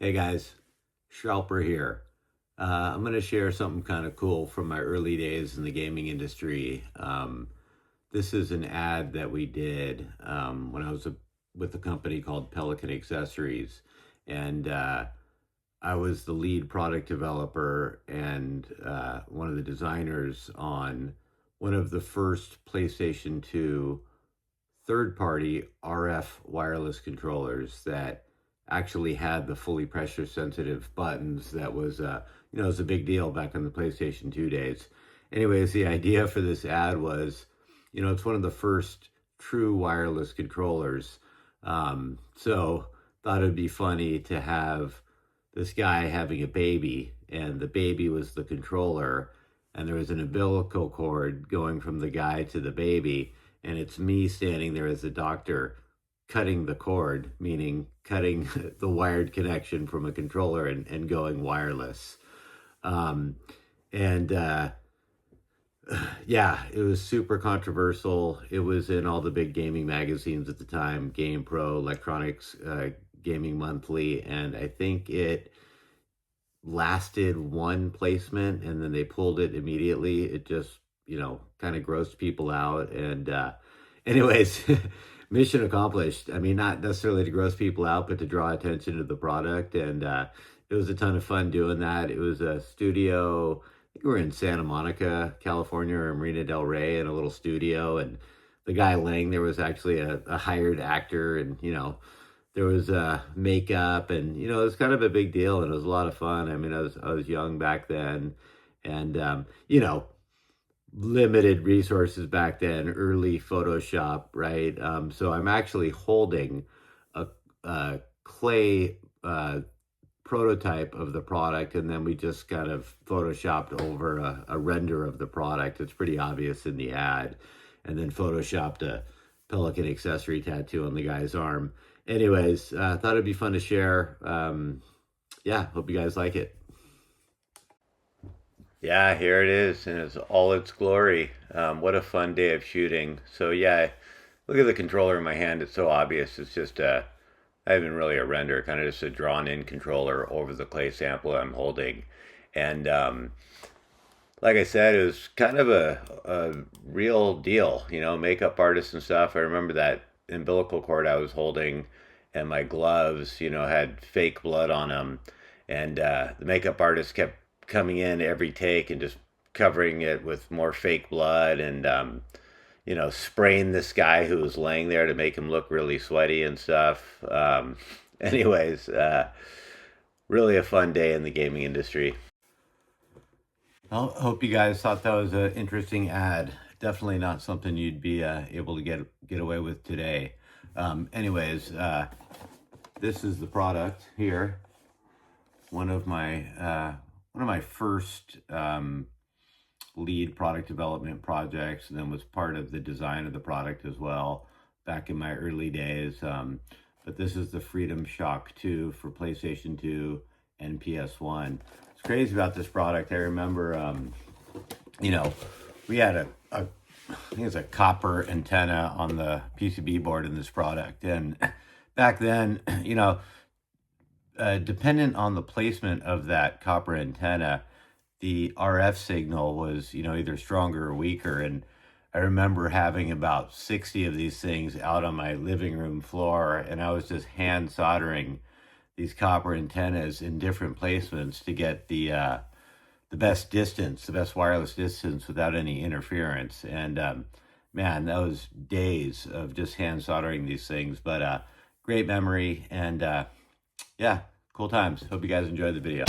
Hey guys, Schalper here. I'm going to share something kind of cool from my early days in the gaming industry. This is an ad that we did when I was with a company called Pelican Accessories, and I was the lead product developer and one of the designers on one of the first PlayStation 2 third-party RF wireless controllers that actually had the fully pressure sensitive buttons. That was it was a big deal back in the PlayStation 2 days. Anyways, the idea for this ad was, it's one of the first true wireless controllers. So thought it'd be funny to have this guy having a baby, and the baby was the controller, and there was an umbilical cord going from the guy to the baby, and it's me standing there as a doctor cutting the cord, meaning cutting the wired connection from a controller and going wireless. Um, and Yeah, it was super controversial. It was in all the big gaming magazines at the time, GamePro, Electronics, Gaming Monthly, and I think it lasted one placement and then they pulled it immediately. It just, kind of grossed people out. And anyways, mission accomplished. I mean, not necessarily to gross people out, but to draw attention to the product. And it was a ton of fun doing that. It was a studio. I think we were in Santa Monica, California, or Marina Del Rey, in a little studio. And the guy laying there was actually a hired actor. And, there was makeup, and it was kind of a big deal, and it was a lot of fun. I mean, I was young back then, and limited resources back then, early Photoshop, right? So I'm actually holding a clay prototype of the product, and then we just kind of photoshopped over a render of the product. It's pretty obvious in the ad, and then photoshopped a Pelican accessory tattoo on the guy's arm. Anyways, thought it'd be fun to share. Yeah, hope you guys like it. Yeah, here it is in all its glory. What a fun day of shooting. So yeah, look at the controller in my hand. It's so obvious. It's just not even really a render, kind of just a drawn-in controller over the clay sample I'm holding. And like I said, it was kind of a real deal, makeup artists and stuff. I remember that umbilical cord I was holding and my gloves, had fake blood on them. And the makeup artist kept coming in every take and just covering it with more fake blood and, spraying this guy who was laying there to make him look really sweaty and stuff. Anyways, really a fun day in the gaming industry. I hope you guys thought that was an interesting ad. Definitely not something you'd be able to get away with today. Anyways, this is the product here. One of my first lead product development projects, and then was part of the design of the product as well back in my early days. But this is the Freedom Shock 2 for PlayStation 2 and PS1. What's crazy about this product, I remember, we had I think it's a copper antenna on the PCB board in this product. And back then, dependent on the placement of that copper antenna, the RF signal was, either stronger or weaker. And I remember having about 60 of these things out on my living room floor, and I was just hand soldering these copper antennas in different placements to get the best distance, the best wireless distance without any interference. And man, that was days of just hand soldering these things, but great memory. And yeah, cool times. Hope you guys enjoyed the video.